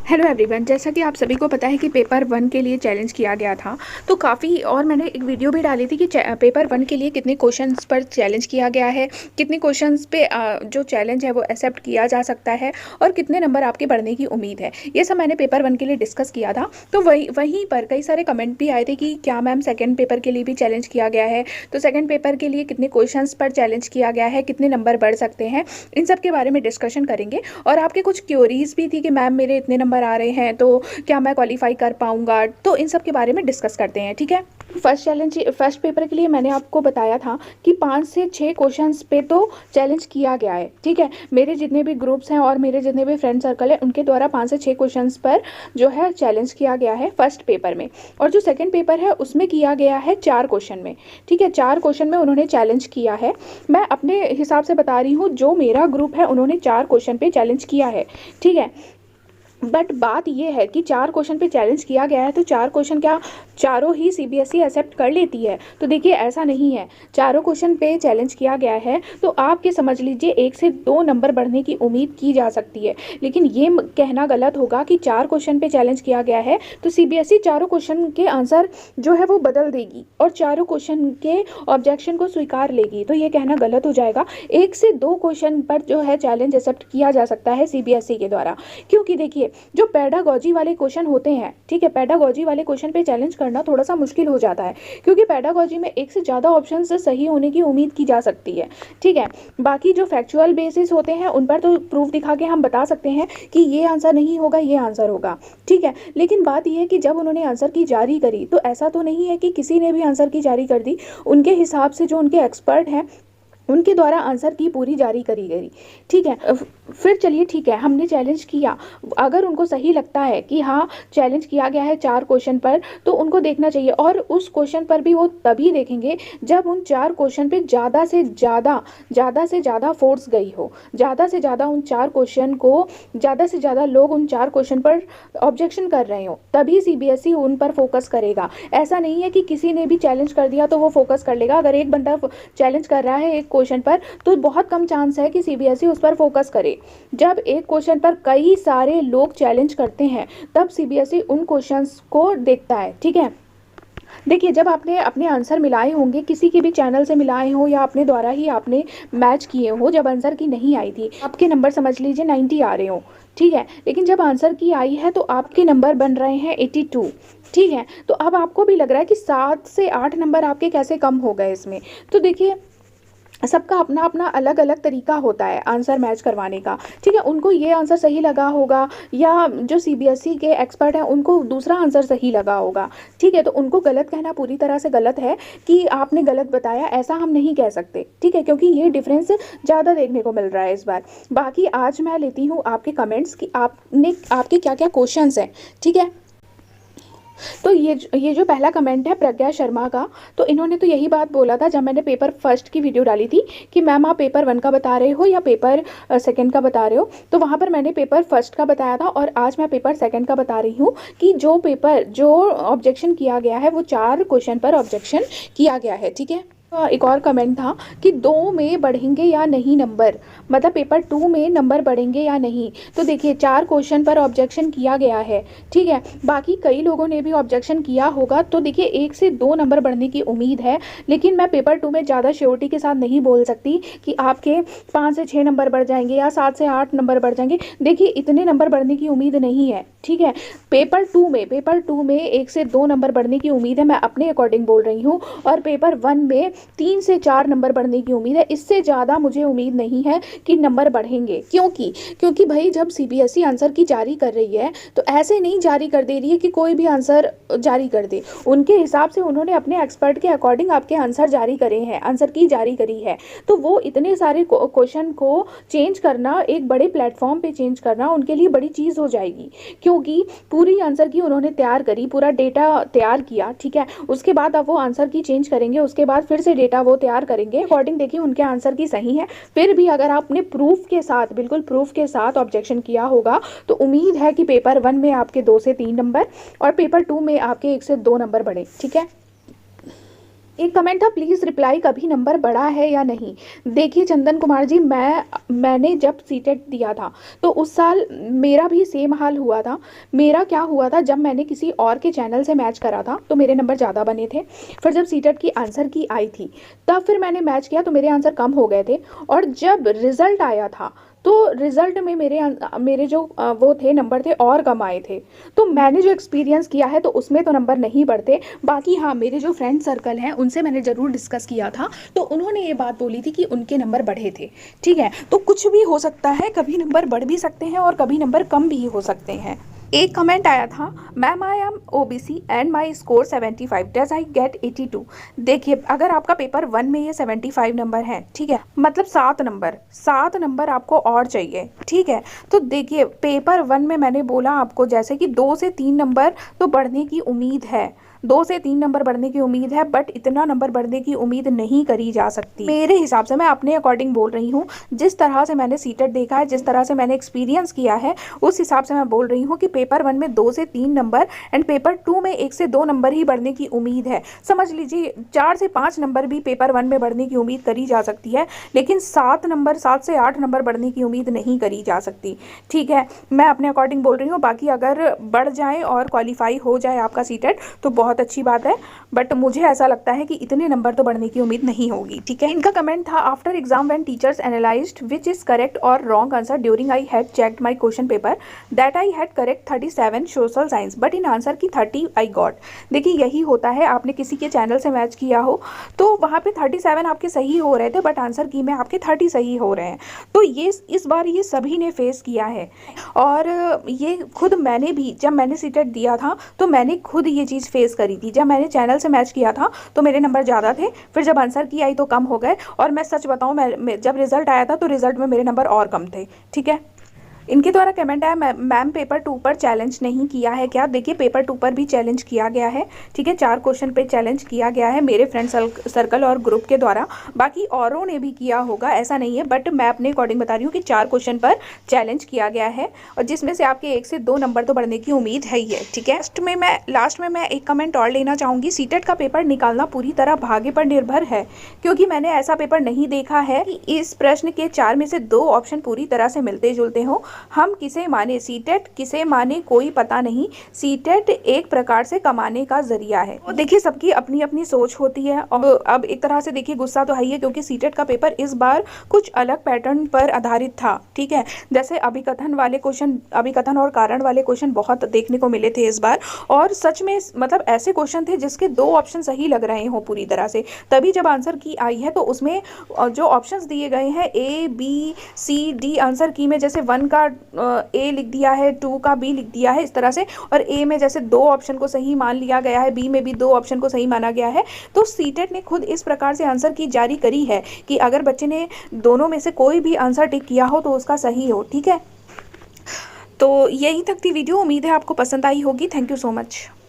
Hello everyone, जैसा कि आप सभी को पता है कि पेपर वन के लिए चैलेंज किया गया था। तो काफ़ी और मैंने एक वीडियो भी डाली थी कि पेपर वन के लिए कितने क्वेश्चंस पर चैलेंज किया गया है, कितने क्वेश्चंस पे जो चैलेंज है वो एक्सेप्ट किया जा सकता है और कितने नंबर आपके बढ़ने की उम्मीद है। ये सब मैंने पेपर वन के लिए डिस्कस किया था। तो वहीं पर कई सारे कमेंट भी आए थे कि क्या मैम सेकेंड पेपर के लिए भी चैलेंज किया गया है, तो सेकेंड पेपर के लिए कितने क्वेश्चन पर चैलेंज किया गया है, कितने नंबर बढ़ सकते हैं, इन सब के बारे में डिस्कशन करेंगे। और आपके कुछ क्योरीज भी थी कि मैम मेरे इतने नंबर आ रहे हैं तो क्या मैं क्वालिफाई कर पाऊंगा, तो इन सब के बारे में डिस्कस करते हैं। ठीक है, फर्स्ट पेपर के लिए मैंने आपको बताया था कि 5 से 6 क्वेश्चंस पे तो चैलेंज किया गया है। ठीक है, मेरे जितने भी ग्रुप्स हैं और मेरे जितने भी फ्रेंड सर्कल है उनके द्वारा 5 से 6 क्वेश्चंस पर जो है चैलेंज किया गया है फर्स्ट पेपर में। और जो सेकंड पेपर है उसमें किया गया है 4 क्वेश्चन में। ठीक है, 4 क्वेश्चन में उन्होंने चैलेंज किया है। मैं अपने हिसाब से बता रही हूँ, जो मेरा ग्रुप है उन्होंने 4 क्वेश्चन पे चैलेंज किया है। ठीक है, बट बात यह है कि 4 क्वेश्चन पे चैलेंज किया गया है तो 4 क्वेश्चन क्या चारों ही सीबीएसई एक्सेप्ट कर लेती है? तो देखिए, ऐसा नहीं है। चारों क्वेश्चन पे चैलेंज किया गया है तो आपके समझ लीजिए 1 से 2 नंबर बढ़ने की उम्मीद की जा सकती है। लेकिन ये कहना गलत होगा कि 4 क्वेश्चन पे चैलेंज किया गया है तो सीबीएसई चारों क्वेश्चन के आंसर जो है वो बदल देगी और चारों क्वेश्चन के ऑब्जेक्शन को स्वीकार लेगी। तो ये कहना गलत हो जाएगा। 1 से 2 क्वेश्चन पर जो है चैलेंज एक्सेप्ट किया जा सकता है सीबीएसई के द्वारा, क्योंकि देखिए जो पेडागॉजी वाले क्वेश्चन होते हैं, ठीक है, पेडागॉजी वाले क्वेश्चन पे चैलेंज करना थोड़ा सा मुश्किल हो जाता है, क्योंकि पेडागॉजी में एक से ज़्यादा ऑप्शन से सही होने की उम्मीद की जा सकती है। ठीक है, बाकी जो फैक्चुअल बेसिस होते हैं उन पर तो प्रूफ दिखा के हम बता सकते हैं कि ये आंसर नहीं होगा, ये आंसर होगा। ठीक है, लेकिन बात यह है कि जब उन्होंने आंसर की जारी करी तो ऐसा तो नहीं है कि किसी ने भी आंसर की जारी कर दी। उनके हिसाब से जो उनके एक्सपर्ट हैं उनके द्वारा आंसर की पूरी जारी करी गई। ठीक है, फिर चलिए ठीक है, हमने चैलेंज किया। अगर उनको सही लगता है कि हाँ चैलेंज किया गया है 4 क्वेश्चन पर तो उनको देखना चाहिए, और उस क्वेश्चन पर भी वो तभी देखेंगे जब उन 4 क्वेश्चन पे ज़्यादा से ज़्यादा फोर्स गई हो, ज़्यादा से ज़्यादा उन 4 क्वेश्चन को ज़्यादा से ज़्यादा लोग उन 4 क्वेश्चन पर ऑब्जेक्शन कर रहे हो, तभी सीबीएसई उन पर फोकस करेगा। ऐसा नहीं है कि किसी ने भी चैलेंज कर दिया तो वो फोकस कर लेगा। अगर एक बंदा चैलेंज कर रहा है एक क्वेश्चन पर तो बहुत कम चांस है कि सीबीएसई उस पर फोकस करे। जब एक क्वेश्चन पर कई सारे लोग चैलेंज करते हैं तब सीबीएसई उन क्वेश्चंस को देखता है। ठीक है, देखिए, जब आपने अपने आंसर मिलाए होंगे, किसी के भी चैनल से मिलाए हो या अपने द्वारा ही आपने मैच किए हो, जब आंसर की नहीं आई थी आपके नंबर समझ लीजिए 90 आ रहे हो। ठीक है, लेकिन जब आंसर की आई है तो आपके नंबर बन रहे हैं 82। ठीक है, तो अब आपको भी लग रहा है कि 7 से 8 नंबर आपके कैसे कम हो गए इसमें। तो देखिए, सबका अपना अपना अलग अलग तरीका होता है आंसर मैच करवाने का। ठीक है, उनको ये आंसर सही लगा होगा या जो सीबीएसई के एक्सपर्ट हैं उनको दूसरा आंसर सही लगा होगा। ठीक है, तो उनको गलत कहना पूरी तरह से गलत है कि आपने गलत बताया, ऐसा हम नहीं कह सकते। ठीक है, क्योंकि ये डिफरेंस ज़्यादा देखने को मिल रहा है इस बार। बाकी आज मैं लेती हूँ आपके कमेंट्स कि आपके क्या क्या क्वेश्चन हैं। ठीक है, तो ये जो पहला कमेंट है प्रज्ञा शर्मा का, तो इन्होंने तो यही बात बोला था जब मैंने पेपर फर्स्ट की वीडियो डाली थी कि मैम आप पेपर वन का बता रहे हो या पेपर सेकंड का बता रहे हो। तो वहाँ पर मैंने पेपर फर्स्ट का बताया था और आज मैं पेपर सेकंड का बता रही हूँ कि जो ऑब्जेक्शन किया गया है वो 4 क्वेश्चन पर ऑब्जेक्शन किया गया है। ठीक है, एक और कमेंट था कि 2 में बढ़ेंगे या नहीं नंबर, मतलब पेपर 2 में नंबर बढ़ेंगे या नहीं। तो देखिए, 4 क्वेश्चन पर ऑब्जेक्शन किया गया है। ठीक है, बाकी कई लोगों ने भी ऑब्जेक्शन किया होगा तो देखिए 1 से 2 नंबर बढ़ने की उम्मीद है। लेकिन मैं पेपर 2 में ज़्यादा श्योरिटी के साथ नहीं बोल सकती कि आपके 5 से 6 नंबर बढ़ जाएंगे या 7 से 8 नंबर बढ़ जाएंगे। देखिए, इतने नंबर बढ़ने की उम्मीद नहीं है। ठीक है, पेपर टू में 1 से 2 नंबर बढ़ने की उम्मीद है, मैं अपने अकॉर्डिंग बोल रही हूँ। और पेपर 1 में 3 से 4 नंबर बढ़ने की उम्मीद है। इससे ज़्यादा मुझे उम्मीद नहीं है कि नंबर बढ़ेंगे। क्योंकि भाई जब सीबीएसई आंसर की जारी कर रही है तो ऐसे नहीं जारी कर दे रही है कि कोई भी आंसर जारी कर दे। उनके हिसाब से उन्होंने अपने एक्सपर्ट के अकॉर्डिंग आपके आंसर जारी करे हैं, आंसर की जारी करी है। तो वो इतने सारे क्वेश्चन को चेंज करना, एक बड़े प्लेटफॉर्म पे चेंज करना उनके लिए बड़ी चीज़ हो जाएगी, क्योंकि पूरी आंसर की उन्होंने तैयार करी, पूरा डेटा तैयार किया। ठीक है, उसके बाद अब वो आंसर की चेंज करेंगे, उसके बाद फिर से डेटा वो तैयार करेंगे अकॉर्डिंग। देखिए, उनके आंसर की सही है। फिर भी अगर आपने प्रूफ के साथ, बिल्कुल प्रूफ के साथ ऑब्जेक्शन किया होगा तो उम्मीद है कि पेपर 1 में आपके 2 से 3 नंबर और पेपर 2 में आपके 1 से 2 नंबर बढ़े। ठीक है, एक कमेंट था, प्लीज़ रिप्लाई कभी नंबर बढ़ा है या नहीं। देखिए चंदन कुमार जी, मैंने जब सीटेट दिया था तो उस साल मेरा भी सेम हाल हुआ था। मेरा क्या हुआ था, जब मैंने किसी और के चैनल से मैच करा था तो मेरे नंबर ज़्यादा बने थे। फिर जब सीटेट की आंसर की आई थी तब फिर मैंने मैच किया तो मेरे आंसर कम हो गए थे। और जब रिज़ल्ट आया था तो रिज़ल्ट में मेरे जो वो थे नंबर थे और कम आए थे। तो मैंने जो एक्सपीरियंस किया है तो उसमें तो नंबर नहीं बढ़ते। बाकी हाँ, मेरे जो फ्रेंड सर्कल हैं उनसे मैंने ज़रूर डिस्कस किया था, तो उन्होंने ये बात बोली थी कि उनके नंबर बढ़े थे। ठीक है, तो कुछ भी हो सकता है, कभी नंबर बढ़ भी सकते हैं और कभी नंबर कम भी हो सकते हैं। एक कमेंट आया था, ma'am I am OBC and my score 75, does I get 82। देखिए, अगर आपका पेपर 1 में ये 75 नंबर है, ठीक है, मतलब 7 नंबर आपको और चाहिए। ठीक है, तो देखिए पेपर 1 में मैंने बोला आपको जैसे कि 2 से 3 नंबर तो बढ़ने की उम्मीद है, 2 से 3 नंबर बढ़ने की उम्मीद है, बट इतना नंबर बढ़ने की उम्मीद नहीं करी जा सकती मेरे हिसाब से। मैं अपने अकॉर्डिंग बोल रही हूँ, जिस तरह से मैंने सीटेट देखा है, जिस तरह से मैंने एक्सपीरियंस किया है, उस हिसाब से मैं बोल रही हूँ कि पेपर 1 में 2 से 3 नंबर एंड पेपर 2 में 1 से 2 नंबर ही बढ़ने की उम्मीद है। समझ लीजिए 4 से 5 नंबर भी पेपर 1 में बढ़ने की उम्मीद करी जा सकती है, लेकिन 7 से 8 नंबर बढ़ने की उम्मीद नहीं करी जा सकती। ठीक है, मैं अपने अकॉर्डिंग बोल रही हूँ। बाकी अगर बढ़ जाए और क्वालिफाई हो जाए आपका सीटेट तो बहुत अच्छी बात है, बट मुझे ऐसा लगता है कि इतने नंबर तो बढ़ने की उम्मीद नहीं होगी। ठीक है, इनका कमेंट था, after exam when teachers analysed which is correct और wrong answer during I had checked my question paper that I had correct 37 social science but in answer key 30 I got. देखिए यही होता है, आपने किसी के चैनल से मैच किया हो तो वहाँ पे 37 आपके सही हो रहे थे, बट आंसर की में आपके 30 सही हो रहे हैं। तो ये इस बार ये सभी ने फेस किया है, और ये खुद मैंने भी, जब मैंने सीटेट दिया था तो मैंने खुद ये चीज़ फेस करी थी। जब मैंने चैनल से मैच किया था तो मेरे नंबर ज़्यादा थे, फिर जब आंसर की आई तो कम हो गए। और मैं सच बताऊँ, मैं जब रिजल्ट आया था तो रिजल्ट में मेरे नंबर और कम थे। ठीक है, इनके द्वारा कमेंट आया, मैम पेपर 2 पर चैलेंज नहीं किया है क्या। देखिए पेपर 2 पर भी चैलेंज किया गया है। ठीक है, 4 क्वेश्चन पे चैलेंज किया गया है मेरे फ्रेंड सर्कल और ग्रुप के द्वारा। बाकी औरों ने भी किया होगा, ऐसा नहीं है, बट मैं अपने अकॉर्डिंग बता रही हूँ कि 4 क्वेश्चन पर चैलेंज किया गया है, और जिसमें से आपके 1 से 2 नंबर तो बढ़ने की उम्मीद है ही है। ठीक है, लास्ट में मैं एक कमेंट और लेना चाहूँगी, सीटेट का पेपर निकालना पूरी तरह भाग्य पर निर्भर है, क्योंकि मैंने ऐसा पेपर नहीं देखा है कि इस प्रश्न के 4 में से 2 ऑप्शन पूरी तरह से मिलते जुलते हों। हम किसे माने सीटेट, किसे माने कोई पता नहीं। सीटेट एक प्रकार से कमाने का जरिया है। तो देखिए सबकी अपनी अपनी सोच होती है। और अब एक तरह से देखिए गुस्सा तो है ही है, क्योंकि सीटेट का पेपर इस बार कुछ अलग पैटर्न पर आधारित था। ठीक है, जैसे अभिकथन और कारण वाले क्वेश्चन बहुत देखने को मिले थे इस बार, और सच में मतलब ऐसे क्वेश्चन थे जिसके 2 ऑप्शन सही लग रहे हो पूरी तरह से। तभी जब आंसर की आई है तो उसमें जो ऑप्शंस दिए गए हैं A B C D, answer की में जैसे 1 का ए लिख दिया है, 2 का बी लिख दिया है, इस तरह से, और ए में जैसे 2 ऑप्शन को सही मान लिया गया है, बी में भी 2 ऑप्शन को सही माना गया है। तो सीटेट ने खुद इस प्रकार से आंसर की जारी करी है कि अगर बच्चे ने दोनों में से कोई भी आंसर टिक किया हो तो उसका सही हो। ठीक है, तो यही तक थी वीडियो। उम्मीद है आपको पसंद आई होगी। Thank you so much.